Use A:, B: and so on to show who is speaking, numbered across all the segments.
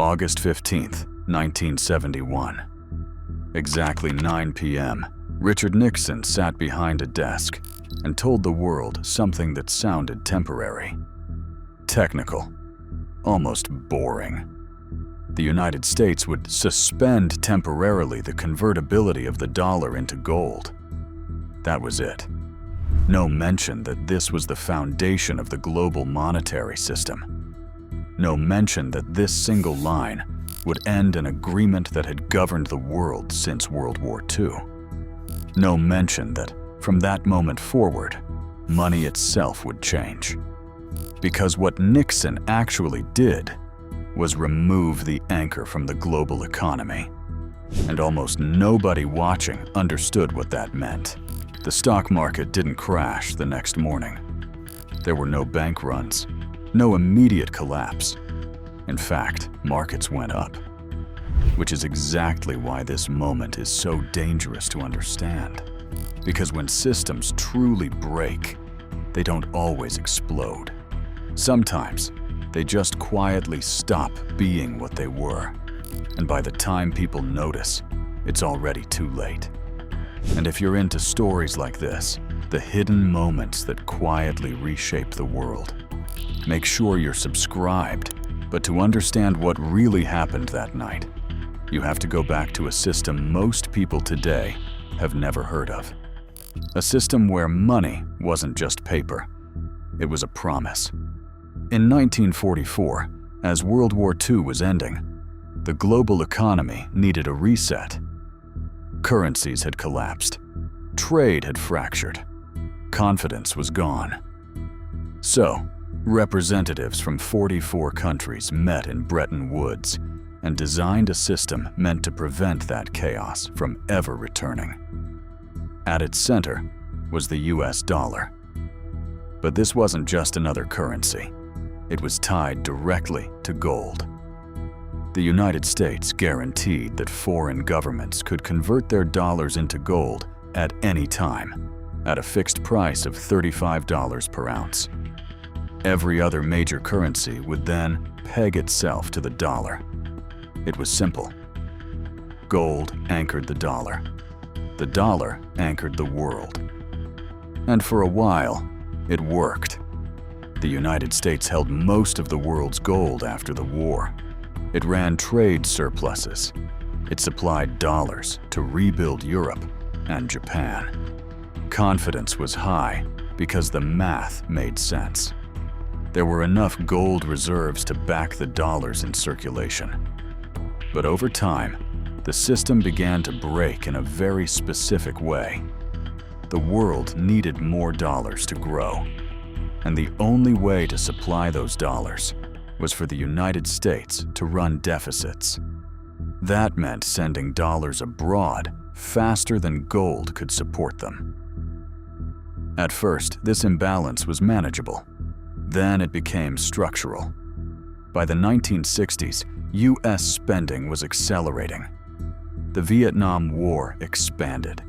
A: August 15th, 1971. Exactly 9 p.m., Richard Nixon sat behind a desk and told the world something that sounded temporary, technical, almost boring. The United States would suspend temporarily the convertibility of the dollar into gold. That was it. No mention that this was the foundation of the global monetary system. No mention that this single line would end an agreement that had governed the world since World War II. No mention that, from that moment forward, money itself would change. Because what Nixon actually did was remove the anchor from the global economy. And almost nobody watching understood what that meant. The stock market didn't crash the next morning. There were no bank runs, no immediate collapse. In fact, markets went up. Which is exactly why this moment is so dangerous to understand. Because when systems truly break, they don't always explode. Sometimes, they just quietly stop being what they were. And by the time people notice, it's already too late. And if you're into stories like this, the hidden moments that quietly reshape the world, make sure you're subscribed. But to understand what really happened that night, you have to go back to a system most people today have never heard of. A system where money wasn't just paper. It was a promise. In 1944, as World War II was ending, the global economy needed a reset. Currencies had collapsed. Trade had fractured. Confidence was gone. So, representatives from 44 countries met in Bretton Woods and designed a system meant to prevent that chaos from ever returning. At its center was the US dollar. But this wasn't just another currency. It was tied directly to gold. The United States guaranteed that foreign governments could convert their dollars into gold at any time, at a fixed price of $35 per ounce. Every other major currency would then peg itself to the dollar. It was simple. Gold anchored the dollar. The dollar anchored the world. And for a while, it worked. The United States held most of the world's gold after the war. It ran trade surpluses. It supplied dollars to rebuild Europe and Japan. Confidence was high because the math made sense. There were enough gold reserves to back the dollars in circulation. But over time, the system began to break in a very specific way. The world needed more dollars to grow. And the only way to supply those dollars was for the United States to run deficits. That meant sending dollars abroad faster than gold could support them. At first, this imbalance was manageable. Then it became structural. By the 1960s, US spending was accelerating. The Vietnam War expanded.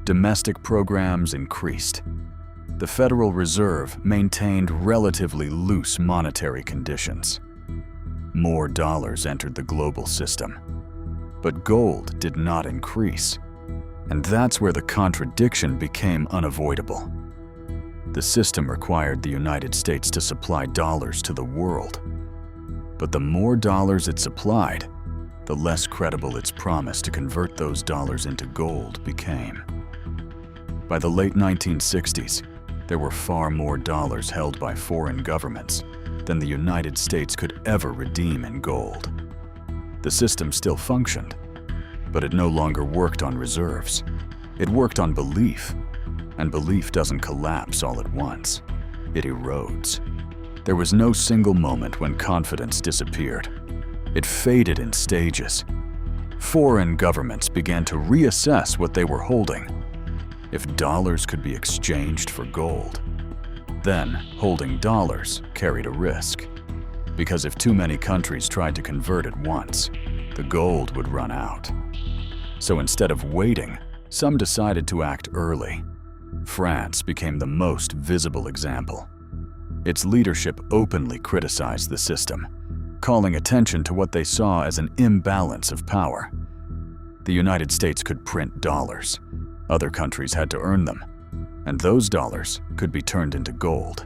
A: Domestic programs increased. The Federal Reserve maintained relatively loose monetary conditions. More dollars entered the global system. But gold did not increase. And that's where the contradiction became unavoidable. The system required the United States to supply dollars to the world. But the more dollars it supplied, the less credible its promise to convert those dollars into gold became. By the late 1960s, there were far more dollars held by foreign governments than the United States could ever redeem in gold. The system still functioned, but it no longer worked on reserves. It worked on belief, and belief doesn't collapse all at once. It erodes. There was no single moment when confidence disappeared. It faded in stages. Foreign governments began to reassess what they were holding. If dollars could be exchanged for gold, then holding dollars carried a risk. Because if too many countries tried to convert at once, the gold would run out. So instead of waiting, some decided to act early. France became the most visible example. Its leadership openly criticized the system, calling attention to what they saw as an imbalance of power. The United States could print dollars. Other countries had to earn them, and those dollars could be turned into gold.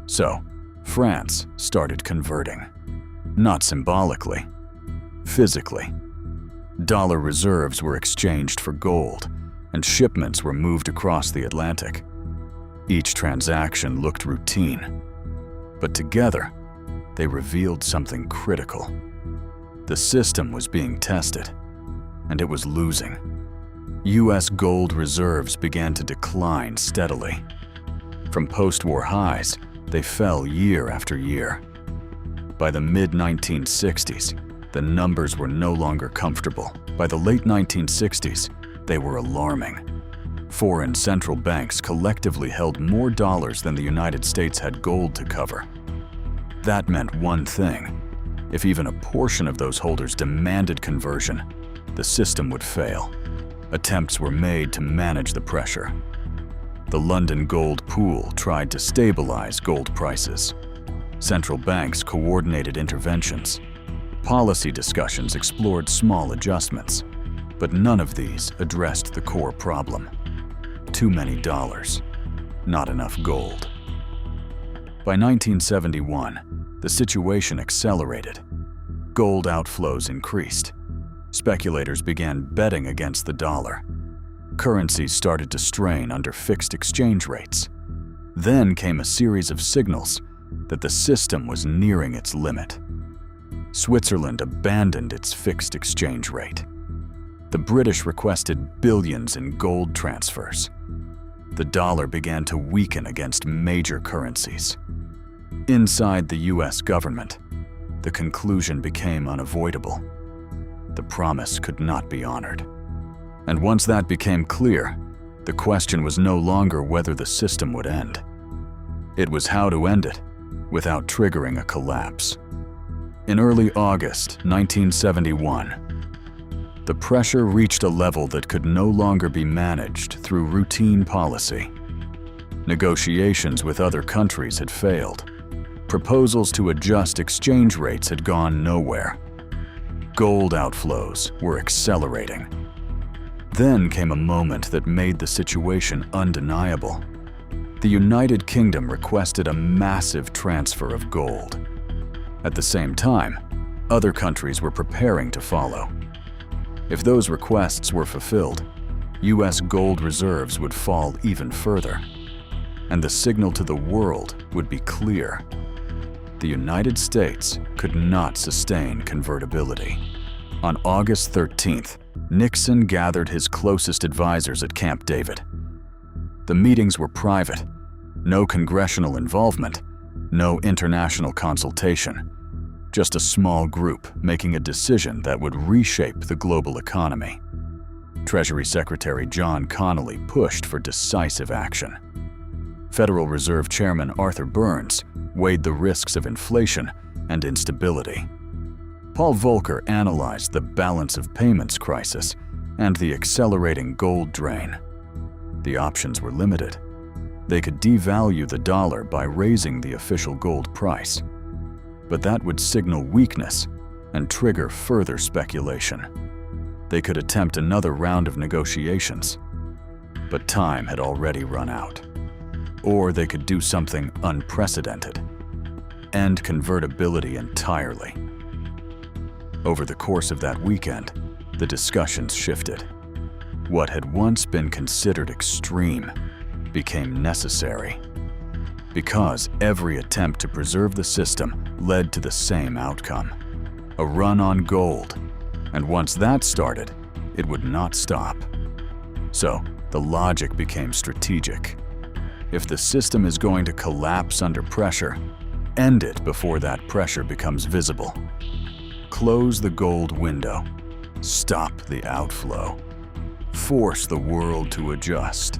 A: So, France started converting. Not symbolically, physically. Dollar reserves were exchanged for gold, and shipments were moved across the Atlantic. Each transaction looked routine, but together, they revealed something critical. The system was being tested, and it was losing. US gold reserves began to decline steadily. From post-war highs, they fell year after year. By the mid-1960s, the numbers were no longer comfortable. By the late 1960s, they were alarming. Foreign central banks collectively held more dollars than the United States had gold to cover. That meant one thing: if even a portion of those holders demanded conversion, the system would fail. Attempts were made to manage the pressure. The London Gold Pool tried to stabilize gold prices. Central banks coordinated interventions. Policy discussions explored small adjustments, but none of these addressed the core problem. Too many dollars, not enough gold. By 1971, the situation accelerated. Gold outflows increased. Speculators began betting against the dollar. Currencies started to strain under fixed exchange rates. Then came a series of signals that the system was nearing its limit. Switzerland abandoned its fixed exchange rate. The British requested billions in gold transfers. The dollar began to weaken against major currencies. Inside the US government, the conclusion became unavoidable. The promise could not be honored. And once that became clear, the question was no longer whether the system would end. It was how to end it without triggering a collapse. In early August 1971, the pressure reached a level that could no longer be managed through routine policy. Negotiations with other countries had failed. Proposals to adjust exchange rates had gone nowhere. Gold outflows were accelerating. Then came a moment that made the situation undeniable. The United Kingdom requested a massive transfer of gold. At the same time, other countries were preparing to follow. If those requests were fulfilled, US gold reserves would fall even further, and the signal to the world would be clear. The United States could not sustain convertibility. On August 13th, Nixon gathered his closest advisors at Camp David. The meetings were private, no congressional involvement, no international consultation, just a small group making a decision that would reshape the global economy. Treasury Secretary John Connally pushed for decisive action. Federal Reserve Chairman Arthur Burns weighed the risks of inflation and instability. Paul Volcker analyzed the balance of payments crisis and the accelerating gold drain. The options were limited. They could devalue the dollar by raising the official gold price, but that would signal weakness and trigger further speculation. They could attempt another round of negotiations, but time had already run out. Or they could do something unprecedented: end convertibility entirely. Over the course of that weekend, the discussions shifted. What had once been considered extreme became necessary, because every attempt to preserve the system led to the same outcome: a run on gold. And once that started, it would not stop. So the logic became strategic. If the system is going to collapse under pressure, end it before that pressure becomes visible. Close the gold window. Stop the outflow. Force the world to adjust.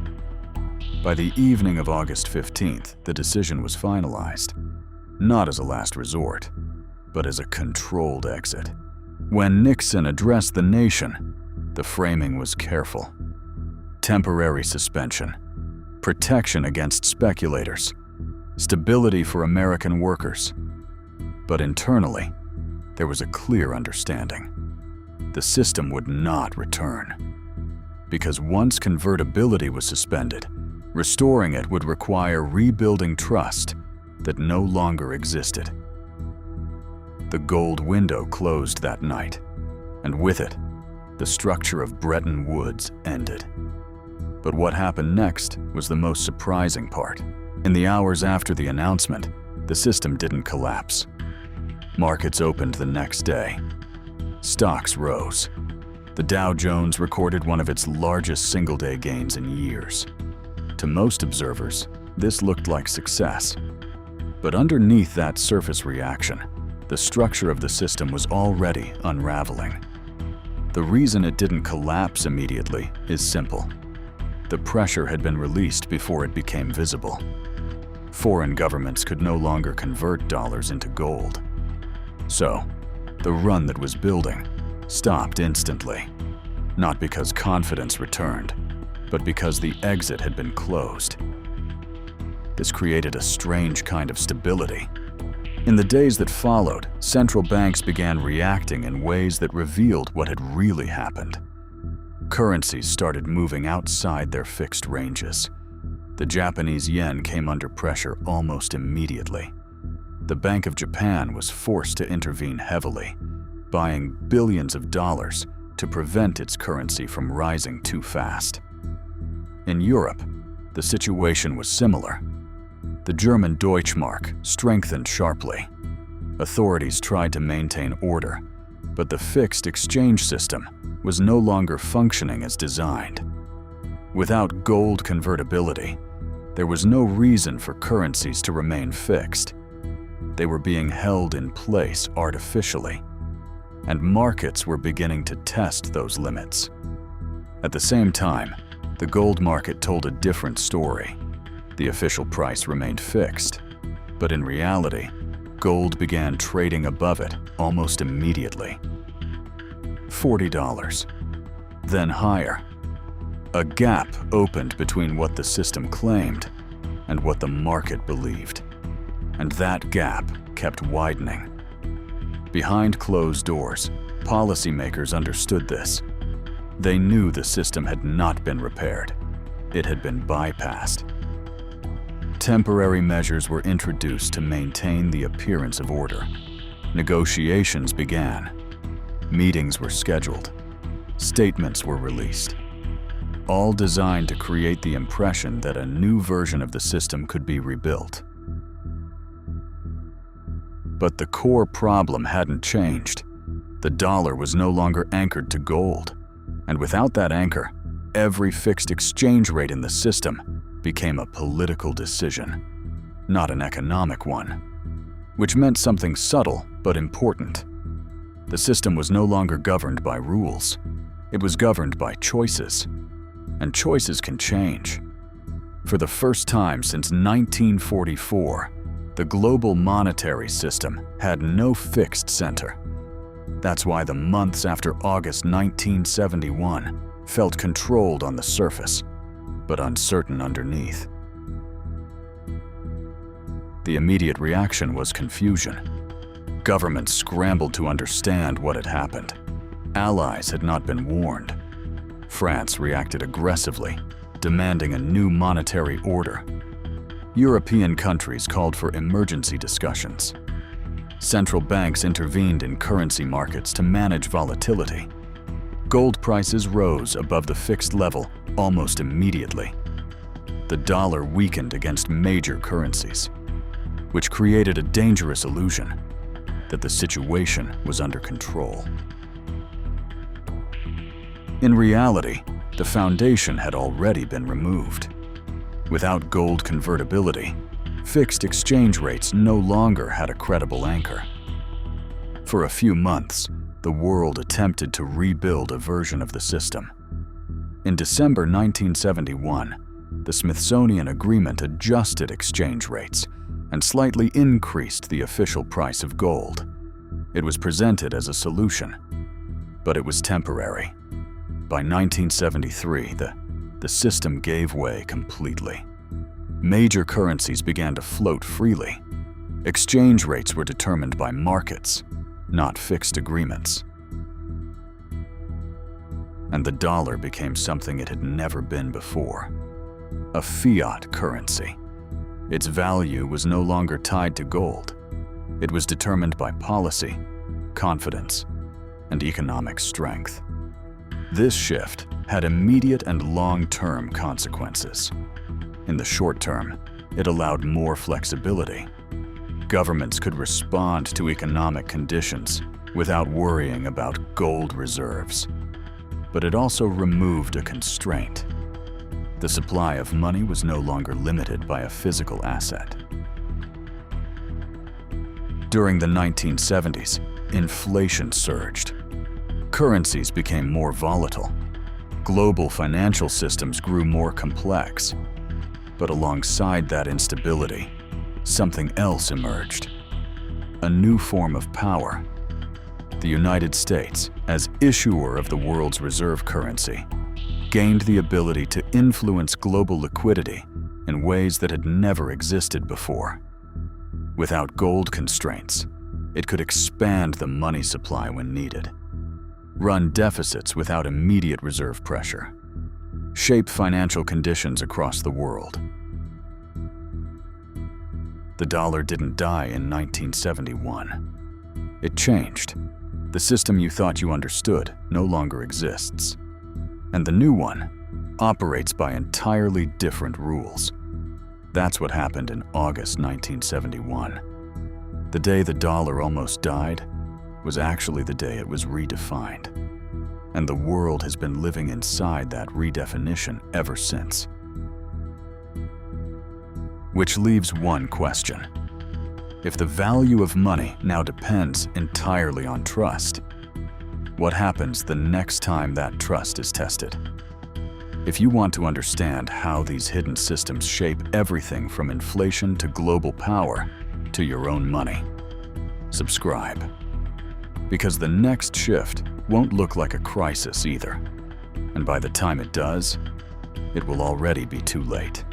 A: By the evening of August 15th, the decision was finalized, not as a last resort, but as a controlled exit. When Nixon addressed the nation, the framing was careful. Temporary suspension, protection against speculators, stability for American workers. But internally, there was a clear understanding. The system would not return. Because once convertibility was suspended, restoring it would require rebuilding trust that no longer existed. The gold window closed that night, and with it, the structure of Bretton Woods ended. But what happened next was the most surprising part. In the hours after the announcement, the system didn't collapse. Markets opened the next day. Stocks rose. The Dow Jones recorded one of its largest single-day gains in years. To most observers, this looked like success. But underneath that surface reaction, the structure of the system was already unraveling. The reason it didn't collapse immediately is simple. The pressure had been released before it became visible. Foreign governments could no longer convert dollars into gold. So, the run that was building stopped instantly, not because confidence returned, but because the exit had been closed. This created a strange kind of stability. In the days that followed, central banks began reacting in ways that revealed what had really happened. Currencies started moving outside their fixed ranges. The Japanese yen came under pressure almost immediately. The Bank of Japan was forced to intervene heavily, buying billions of dollars to prevent its currency from rising too fast. In Europe, the situation was similar. The German Deutschmark strengthened sharply. Authorities tried to maintain order, but the fixed exchange system was no longer functioning as designed. Without gold convertibility, there was no reason for currencies to remain fixed. They were being held in place artificially, and markets were beginning to test those limits. At the same time, the gold market told a different story. The official price remained fixed, but in reality, gold began trading above it almost immediately. $40, then higher. A gap opened between what the system claimed and what the market believed, and that gap kept widening. Behind closed doors, policymakers understood this. They knew the system had not been repaired. It had been bypassed. Temporary measures were introduced to maintain the appearance of order. Negotiations began. Meetings were scheduled. Statements were released. All designed to create the impression that a new version of the system could be rebuilt. But the core problem hadn't changed. The dollar was no longer anchored to gold, and without that anchor, every fixed exchange rate in the system became a political decision, not an economic one, which meant something subtle but important. The system was no longer governed by rules. It was governed by choices, and choices can change. For the first time since 1944, the global monetary system had no fixed center. That's why the months after August 1971 felt controlled on the surface, but uncertain underneath. The immediate reaction was confusion. Governments scrambled to understand what had happened. Allies had not been warned. France reacted aggressively, demanding a new monetary order. European countries called for emergency discussions. Central banks intervened in currency markets to manage volatility. Gold prices rose above the fixed level almost immediately. The dollar weakened against major currencies, which created a dangerous illusion that the situation was under control. In reality, the foundation had already been removed. Without gold convertibility, fixed exchange rates no longer had a credible anchor. For a few months, the world attempted to rebuild a version of the system. In December 1971, the Smithsonian Agreement adjusted exchange rates and slightly increased the official price of gold. It was presented as a solution, but it was temporary. By 1973, the system gave way completely. Major currencies began to float freely. Exchange rates were determined by markets, not fixed agreements. And the dollar became something it had never been before, a fiat currency. Its value was no longer tied to gold. It was determined by policy, confidence, and economic strength. This shift had immediate and long-term consequences. In the short term, it allowed more flexibility. Governments could respond to economic conditions without worrying about gold reserves. But it also removed a constraint. The supply of money was no longer limited by a physical asset. During the 1970s, inflation surged. Currencies became more volatile. Global financial systems grew more complex. But alongside that instability, something else emerged. A new form of power. The United States, as issuer of the world's reserve currency, gained the ability to influence global liquidity in ways that had never existed before. Without gold constraints, it could expand the money supply when needed, run deficits without immediate reserve pressure, shape financial conditions across the world. The dollar didn't die in 1971. It changed. The system you thought you understood no longer exists. And the new one operates by entirely different rules. That's what happened in August 1971. The day the dollar almost died was actually the day it was redefined. And the world has been living inside that redefinition ever since. Which leaves one question. If the value of money now depends entirely on trust, what happens the next time that trust is tested? If you want to understand how these hidden systems shape everything from inflation to global power to your own money, subscribe. Because the next shift won't look like a crisis either. And by the time it does, it will already be too late.